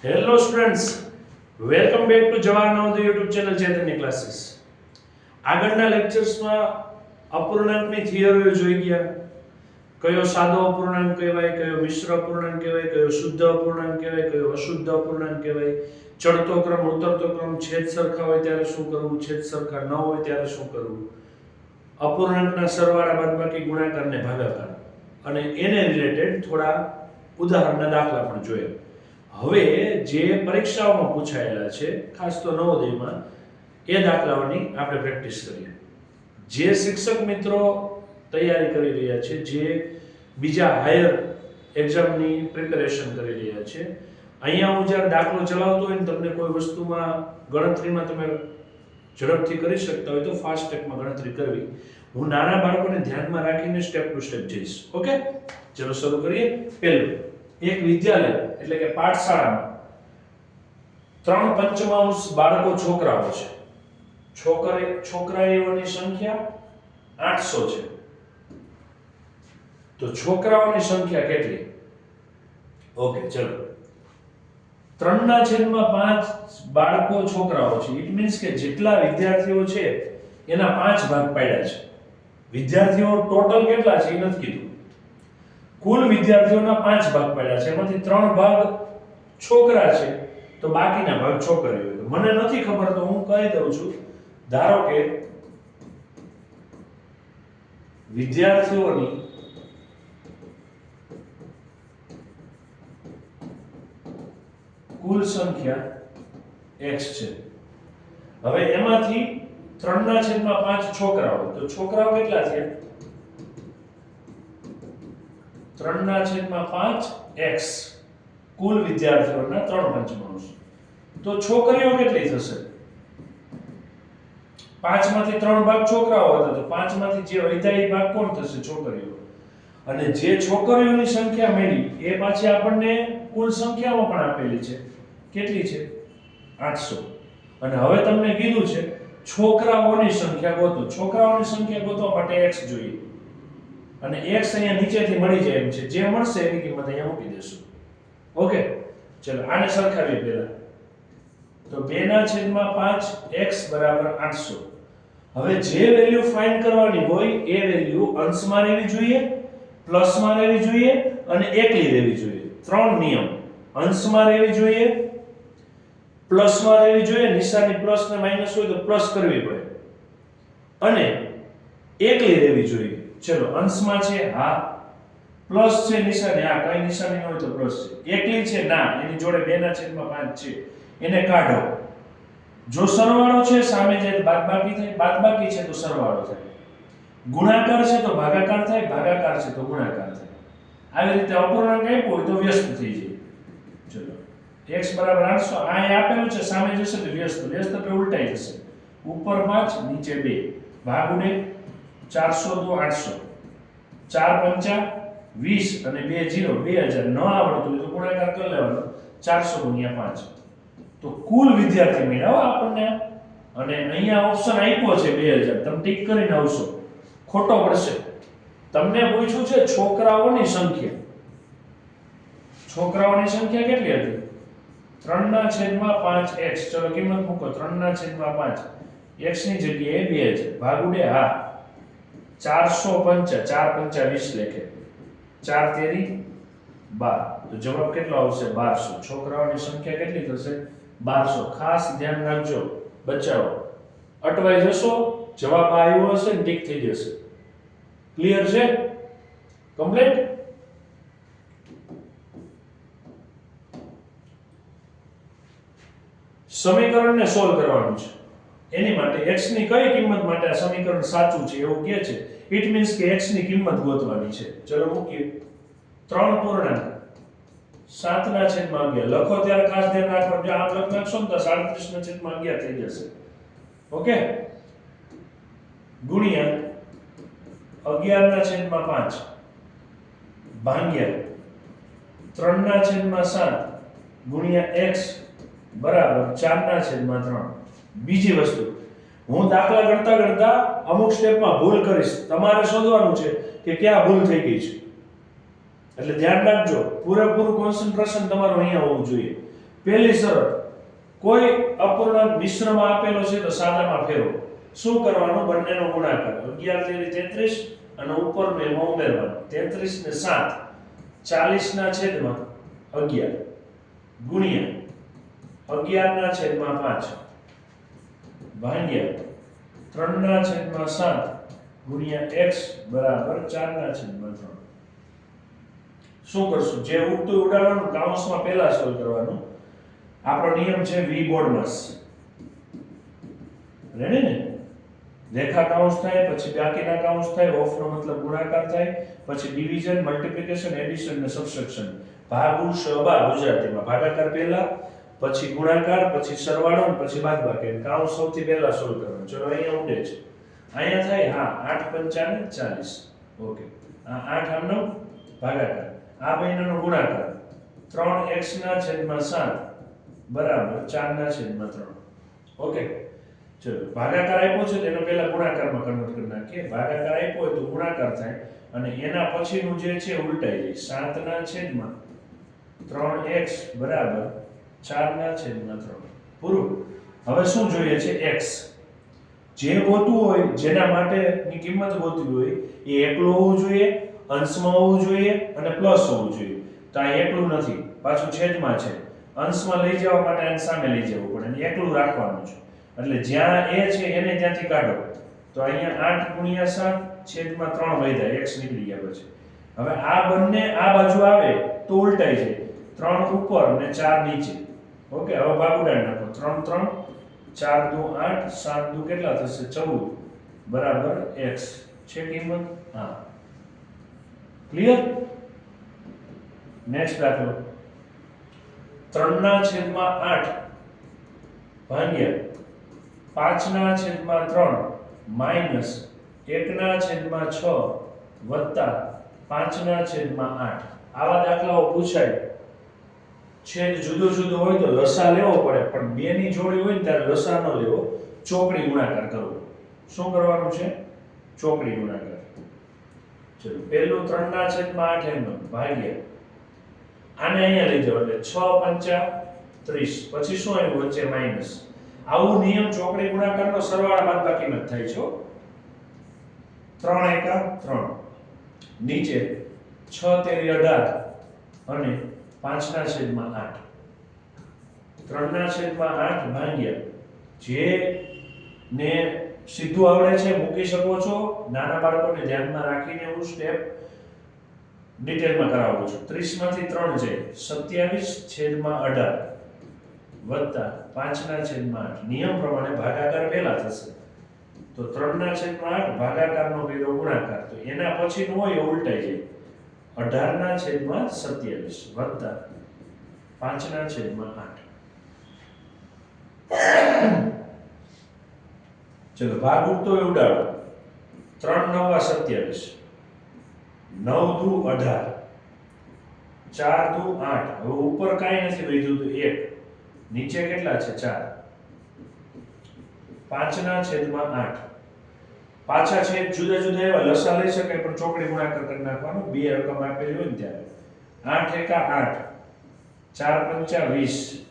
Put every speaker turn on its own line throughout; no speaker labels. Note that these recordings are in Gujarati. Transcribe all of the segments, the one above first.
Hello students, welcome back to Jawahar Navodaya YouTube channel ચેતનની ક્લાસીસ. આગળના લેક્ચર્સમાં અપૂર્ણાંકની થિયરીઓ જોઈ ગયા. કયો સાદો અપૂર્ણાંક કહેવાય, કયો મિશ્ર અપૂર્ણાંક કહેવાય, કયો શુદ્ધ અપૂર્ણાંક કહેવાય, કયો અશુદ્ધ અપૂર્ણાંક કહેવાય, ચડતો ક્રમ, ઉતરતો ક્રમ, છેદ સરખા હોય ત્યારે શું કરવું, છેદ સરખા ન હોય ત્યારે શું કરવું, અપૂર્ણાંકના સરવાળા, બાદબાકી, ગુણાકાર અને ભાગાકાર, અને એને રિલેટેડ થોડા ઉદાહરણના દાખલા પણ જોયા. હવે જે પરીક્ષાઓમાં પૂછાયેલા છે, ખાસ તો નવોદયમાં, એ દાખલાઓની આપણે પ્રેક્ટિસ કરીએ. જે શિક્ષક મિત્રો તૈયારી કરી રહ્યા છે, જે બીજા હાયર એક્ઝામની પ્રિપેરેશન કરી રહ્યા છે, અહીંયા હું જ્યારે દાખલો ચલાવતો હોય ને તમને કોઈ વસ્તુમાં ગણતરીમાં તમે ઝડપથી કરી શકતા હોય તો ફાસ્ટ ટ્રેકમાં ગણતરી કરવી. હું નાના બાળકોને ધ્યાનમાં રાખીને સ્ટેપ ટુ સ્ટેપ જઈશ. ઓકે, ચલો શરૂ કરીએ. પહેલું, એક વિદ્યાલય એટલે કે પાઠશાળામાં 3/5 બાળકો છોકરાઓ છે. છોકરાઓની સંખ્યા 800 છે. તો છોકરાઓની સંખ્યા કેટલી? ઓકે, ચલો. 3/5 બાળકો છોકરાઓ છે. ઇટ મીન્સ કે જેટલા વિદ્યાર્થીઓ છે એના 5 ભાગ પાડ્યા છે. વિદ્યાર્થીઓ ટોટલ કેટલા છે એ નથી કીધું. કુલ વિદ્યાર્થીઓના 5 ભાગ પાડ્યા છે. એમાંથી 3 ભાગ છોકરા છે તો બાકીના ભાગ છોકરીઓ. મને નથી ખબર તો હું કહી દઉં છું. ધારો કે વિદ્યાર્થીઓની કુલ સંખ્યા x છે. હવે એમાંથી 3/5 છોકરાઓ, તો છોકરાઓ કેટલા છે? 3/5 x કુલ વિદ્યાર્થીઓના 3/5. તો છોકરીઓ કેટલી થશે? 5 માંથી 3 ભાગ છોકરાઓ હતા, તો 5 માંથી જે વધ્યા એ ભાગ કોણ થશે? છોકરીઓ. અને જે છોકરીઓની સંખ્યા મળી એ પાછી આપણને કુલ સંખ્યામાં પણ આપેલી છે. કેટલી છે? 800. અને હવે તમને કીધું છે છોકરાઓની સંખ્યા ગોતો. છોકરાઓની સંખ્યા ગોતવા માટે x જોઈએ. અને x અહીંયા નીચેથી મળી જાય એમ છે. જે મળશે એની કિંમત અહીંયા મૂકી દેશું. ઓકે, ચલો આને સરખાવીએ પહેલા. તો 2/5 x બરાબર 800. હવે જે વેલ્યુ ફાઇન્ડ કરવાની હોય એ વેલ્યુ અંશમાં રહેવી જોઈએ, પ્લસમાં રહેવી જોઈએ અને એકલી રહેવી જોઈએ. 3 નિયમ. અંશમાં રહેવી જોઈએ, પ્લસમાં રહેવી જોઈએ, નિશાની પ્લસ ને માઈનસ હોય તો પ્લસ કરવી પડે, અને એકલી રહેવી જોઈએ. ચલો, અંશમાં છે હા, પ્લસ છે નિશાની હા, કઈ નિશાની ન હોય તો પ્લસ છે. એકલી છે ના, એની જોડે 2/5 છે, એને કાઢો. જો સરવાળો છે સામે જાય બાદબાકી થાય, બાદબાકી છે તો સરવાળો થાય, ગુણાકાર છે તો ભાગાકાર થાય, ભાગાકાર છે તો ગુણાકાર થાય. આવી રીતે અપૂર્ણાંક આપ્યો હોય તો વ્યસ્ત થઈ જાય. ચલો, x બરાબર 800 આ આપેલું છે, સામે જશે તો વ્યસ્ત, વ્યસ્ત એટલે ઉલટાઈ જશે. ઉપર 5 નીચે 2, ભાગુડે 400 દો 800, 4 5 20 અને 2 0, 2000. ન આવડતું હોય તો ગુણાકાર કરી લેવાનો, 400 ગુણ્યા 5. તો કુલ વિદ્યાર્થી મળ્યા આપણને. અને અહીંયા ઓપ્શન આપ્યો છે 2000, તમે ટીક કરીને આવશો, ખોટો પડશે. તમને પૂછ્યું છે છોકરાઓની સંખ્યા. છોકરાઓની સંખ્યા કેટલી હતી? 3/5 x. ચલો કિંમત મૂકો. 3/5 x ની જગ્યાએ 2000, ભાગુડે હા 405, 4 5 20 લેખે, 4 તેરી 12. તો જવાબ કેટલો આવશે? 1200. છોકરાઓની સંખ્યા કેટલી થશે? 1200. ખાસ ધ્યાન રાખજો, બચાવો. અટવાઈ જશો, જવાબ આવ્યો હશે ને ટીક થઈ જશે. ક્લિયર છે? કમ્પ્લીટ? સમીકરણને સોલ્વ કરવાનું છે. એની માટે x ની કઈ કિંમત માટે આ સમીકરણ સાચું છે એવું કહે છે. ઇટ મીન્સ કે x ની કિંમત ગોતવાની છે. ચલો મૂકીએ. 3.7/11 લખો ત્યારે ખાસ ધ્યાન રાખવાનું. જો આમ લખ નાખશો ને તો 37/11 થઈ જશે. ઓકે, ગુણ્યા 11/5 ભાગ્યા 3/7 ગુણ્યા x બરાબર 4/3. બીજી વસ્તુ, હું દાખલા ગણતા ગણતા અમુક સ્ટેપમાં ભૂલ કરીશ. તમારે શોધવાનું છે કે ક્યાં ભૂલ થઈ ગઈ છે. એટલે ધ્યાન રાખજો, પૂરેપૂરું કોન્સન્ટ્રેશન તમારું અહીંયા હોવું જોઈએ. પહેલી શરત, કોઈ અપૂર્ણાંક મિશ્રમાં આપેલો છે તો સાદામાં ફેરવો. શું કરવાનું? બંનેનો ગુણાકાર 11 તેરી 33 અને ઉપરનું એમાં ઉમેરવાનું. 33 ને 7 40 ના છેદમાં 11 ગુણ્યા 11 ના છેદમાં 5 ભાગ્યા 3 ના છેદમાં 7 ગુણ્યા x બરાબર 4 ના છેદમાં 3. શું કરશું? જે ઉડતું ઉડાડવાનું, કાઉન્સમાં પહેલા સોલ્વ કરવાનું. આપણો નિયમ છે v બોર્ડમાસ. રેડી ને? રેખા કાઉન્સ થાય, પછી બાકીના કાઉન્સ થાય, ઓફ નો મતલબ ગુણાકાર થાય, પછી ડિવિઝન, મલ્ટીપ્લિકેશન, એડિશન ને સબટ્રેક્શન. ભાગુ સહભાગ ગુજરાતીમાં ભાગાકાર પહેલા, પછી ગુણાકાર, પછી સરવાળો, પછી બાદબાકી. કાઉન્સ સૌથી પહેલા સોલ્વ કરવાનું. ચલો અહીંયા ઉડે છે. અહીંયા થાય હા 8 પંચાને 40. ઓકે, આ 8 આમનો ભાગાકાર, આ બેયનો ગુણાકાર 3x ના છેદમાં 7 બરાબર 4 ના છેદમાં 3. ઓકે, ચલો ભાગાકાર આપ્યો છે તેનો પહેલા ગુણાકારમાં કન્વર્ટ કરી નાખીએ. ભાગાકાર આપ્યો હોય તો ગુણાકાર થાય અને એના પછીનું જે છે ઉલટાઈ જાય. 7 ના છેદમાં 3x બરાબર 4 ના છેદમાં 3. પૂરું. હવે શું જોઈએ છે? x. જે ગોતવું હોય, જેના માટેની કિંમત ગોતવી હોય, એ એકલું હોવું જોઈએ, અંશમાં હોવું જોઈએ અને પ્લસ હોવું જોઈએ. તો આ એકલું નથી, પાછું છેદમાં છે. અંશમાં લઈ જવા માટે આને સામે લઈ જવું પડે અને એકલું રાખવાનું છે. એટલે જ્યાં a છે એને ત્યાંથી કાઢો. તો અહીંયા 8 ગુણ્યા 7 છેદમાં 3 વધ્યા, x નીકળી ગયા પછી. હવે આ બંને આ બાજુ આવે તો ઉલટાઈ જાય. 3 ઉપર અને 4 નીચે. ઓકે, હવે ભાગ ઉડાડી નાખો. 3 3 4 દુ 8 7 દુ કેટલા થશે? 14 બરાબર x છે કિંમત. હા, ક્લિયર? નેક્સ્ટ દાખલો. 3 ના છેદમાં 8 ભાગ્યા 5 ના છેદમાં 3 માઈનસ 1 ના છેદમાં 6 વત્તા 5 ના છેદમાં 8. આવા દાખલાઓ પૂછાય. છેદ જુદો જુદો હોય તો લસા લેવો પડે, પણ બે ની જોડી હોય ને ત્યારે લસા ન લેવો, ચોકડી ગુણાકાર કરવો. શું કરવાનું છે? ચોકડી ગુણાકાર. ચલો, પહેલું 3 ના છેદમાં 8 એમ ભાગ્યા આને અહીંયા લઈ જાઓ એટલે 6 પંચા 30. પછી શું આવ્યું? વચ્ચે માઈનસ. આવું નિયમ ચોકડી ગુણાકારનો સરવાળા બાદબાકીમાં થાય છે. 3 એકા 3 નીચે 6 તેરી 18 અને 5 ના છેદમાં 8. 3 ના છેદમાં 8 ભાગ્યા જે ને સીધું આવડે છે મૂકી શકો છો. નાના બાળકોને ધ્યાનમાં રાખીને હું સ્ટેપ ડિટેલમાં કરાવું છું. 30 માંથી 3 છે 27 છેદમાં 18 વત્તા 5 ના છેદમાં 8. નિયમ પ્રમાણે ભાગાકાર પહેલા થશે. તો 3 ના છેદમાં 8 ભાગાકારનો પહેલો ગુણાકાર, તો એના પછીનું હોય એ ઉલટાઈ જાય. 18 ના છેદમાં 27 વત્તા 5 ના છેદમાં 8. ચલો ભાગ ઉડતો હોય ઉડાડો. 3 9 27 9 દુ 18 4 દુ 8. હવે ઉપર કાંઈ નથી વધ્યું તો 1, નીચે કેટલા છે? 4. 5 ના છેદમાં 8. પાછા છેદ જુદા જુદા એવા લસા લઈ શકાય, પણ ચોકડી ગુણાકાર કરી નાખવાનું. બે રકમ આપેલી હોય ને ત્યારે. 8 એકા 8 4 પંચા 20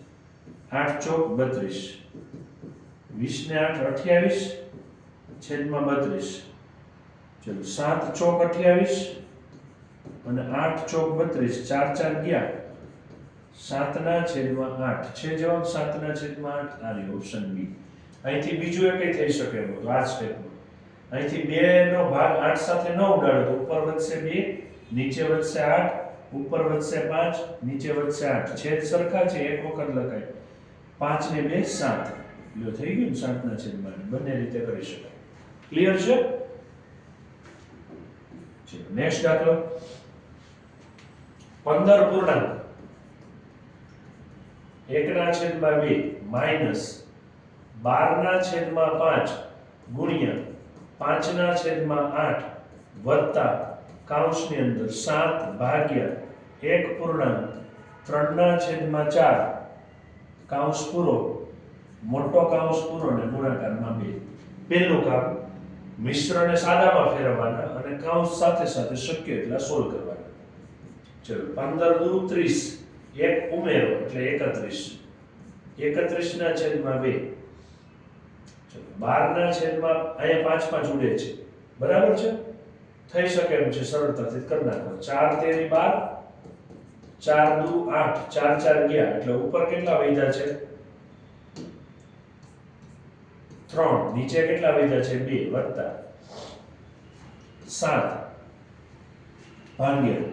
8 ચોક 32 20 ને 8 28 છેદમાં 32. ચલો 7 ચોક 28 અને 8 ચોક 32 4 4 ગયા 7 ના છેદમાં 8 છે જવાબ. 7 ના છેદમાં 8 આ રહ્યો ઓપ્શન બી. અહીંથી બીજું એકય થઈ શકે એમ તો આ સ્ટેપમાં અહીંથી 2 નો ભાગ 8 સાથે ન ઉડાડો તો ઉપર વધશે 2, નીચે વધશે 8, ઉપર વધશે 5, નીચે વધશે 8. છેદ સરખા છે, એક વખત લખાય. 5 ને 2 7. લ્યો થઈ ગયું 7 ના છેદમાં 8. બંને રીતે કરી શકાય. ક્લિયર છે? ચલો નેક્સ્ટ દાખલો. 15 પૂર્ણાંક 1 ના છેદમાં 2 માઈનસ 12 ના છેદમાં 5 ગુણ્યા 5 ના છેદમાં 8 વત્તા કાઉન્સની અંદર 7 ભાગ્યા 1 પૂર્ણાંક 3 ના છેદમાં 4 કાઉન્સ પૂરો, મોટો કાઉન્સ પૂરો ને ગુણાકારમાં 2. પહેલું કામ મિશ્રને સાદામાં ફેરવવાના અને કાઉન્સ સાથે સાથે શક્ય એટલા સોલ્વ કરવાના. ચલો 15 દુ 30 એક ઉમેરો એટલે 31 31 ના છેદમાં 2. ચલો 12 ના છેદમાં અહીંયા 5 5 ઉડે છે, બરાબર છે, થઈ શકે એમ છે, સરળતાથી કરી નાખો. 4 તેરી 12, 4 દુ 8, 4 4 ગયા એટલે ઉપર કેટલા વધ્યા છે? 3. નીચે કેટલા વધ્યા છે? 2 વત્તા 7 ભાગ્યા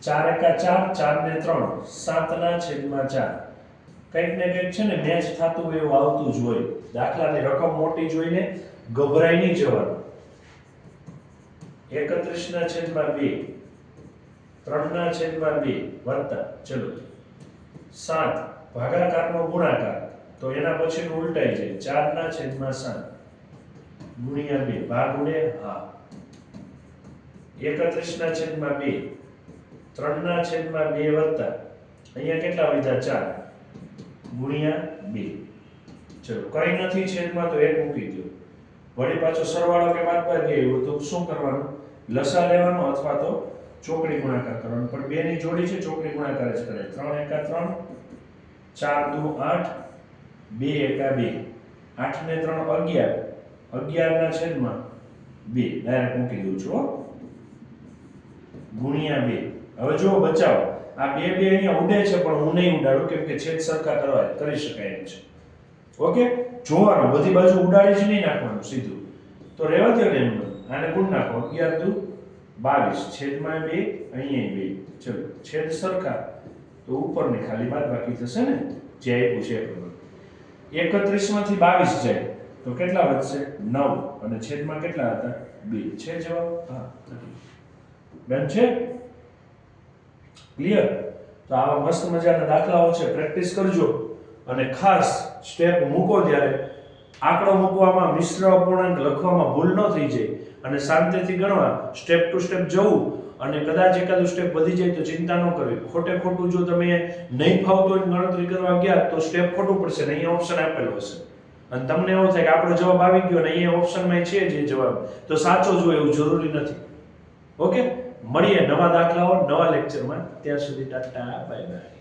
4 એકા 4, 4 ને 3, 7 ના છેદમાં 4. કંઈક ને કંઈક છે ને મેચ થતું હોય એવું આવતું જ હોય. દાખલાની રકમ મોટી જોઈને ગભરાઈ નહીં જવાનું. 31 ના છેદમાં 2, 3 ના છેદમાં 2 વત્તા ચલો 7 ભાગાકારનો ગુણાકાર, તો એના પછીનું ઉલટાઈ જાય, 4 ના છેદમાં 7 ગુણ્યા 2 ભાગ ઉડે, હા. 31 ના છેદમાં 2, 3 ના છેદમાં 2 વત્તા અહીંયા કેટલા વધ્યા? 4 ગુણ્યા 2. ચલો કઈ નથી છેદમાં તો 1 મૂકી દો. વળી પાછો સરવાળો કે બાદબાકી આવ્યો તો શું કરવાનું? લસા લેવાનો અથવા તો ચોકડી ગુણાકાર કરવાનો. પણ 2 ની જોડી છે, ચોકડી ગુણાકાર જ કરે. 3 એકા 3, 4 દુ 8, 2 એકા 2, 8 ને 3 11, 11 ના છેદમાં 2 ડાયરેક્ટ મૂકી દઉં છું, હો. ગુણ્યા 2. હવે જો બચાવો, આ 2 2 અહીંયા ઉડે છે પણ હું નહીં ઉડાડું કેમ કે છેદ સરખા કરી શકાય એમ છે. ઓકે, જોવાનું બધી બાજુ ઉડાડી જ નહીં નાખવાનું સીધું, તો રહેવા દો ને એમ. આને ગુણ નાખો, 11 દુ 22 છેદમાં 2, અહીંયા 2. ચલો છેદ સરખા તો ઉપરની ખાલી બાદબાકી થશે ને, જે આપ્યું છે એ પ્રમાણે. 31 માંથી 22 જાય તો કેટલા વધશે? 9. અને છેદમાં કેટલા હતા? 2. છે જવાબ? હા. બેન છે ક્લિયર? તો આવા મસ્ત મજાના દાખલાઓ છે, પ્રેક્ટિસ કરજો. અને ખાસ સ્ટેપ મૂકો ત્યારે આંકડો મૂકવામાં, મિશ્ર અપૂર્ણાંક લખવામાં ભૂલ ન થઈ જાય અને શાંતિથી ગણવા, સ્ટેપ ટુ સ્ટેપ જવું. અને કદાચ એકાદું સ્ટેપ વધી જાય તો ચિંતા ન કરવી. ખોટે ખોટું જો તમે નહીં ફાવતું હોય ગણતરી કરવા ગયા તો સ્ટેપ ખોટું પડશે ને અહીંયા ઓપ્શન આપેલો હશે અને તમને એવું થાય કે આપણો જવાબ આવી ગયો ને અહીંયા ઓપ્શનમાં છે જે જવાબ તો સાચો જ હોય એવું જરૂરી નથી. ઓકે, મળીએ નવા દાખલાઓ નવા લેક્ચરમાં. ત્યાં સુધી ટાટા, બાય બાય.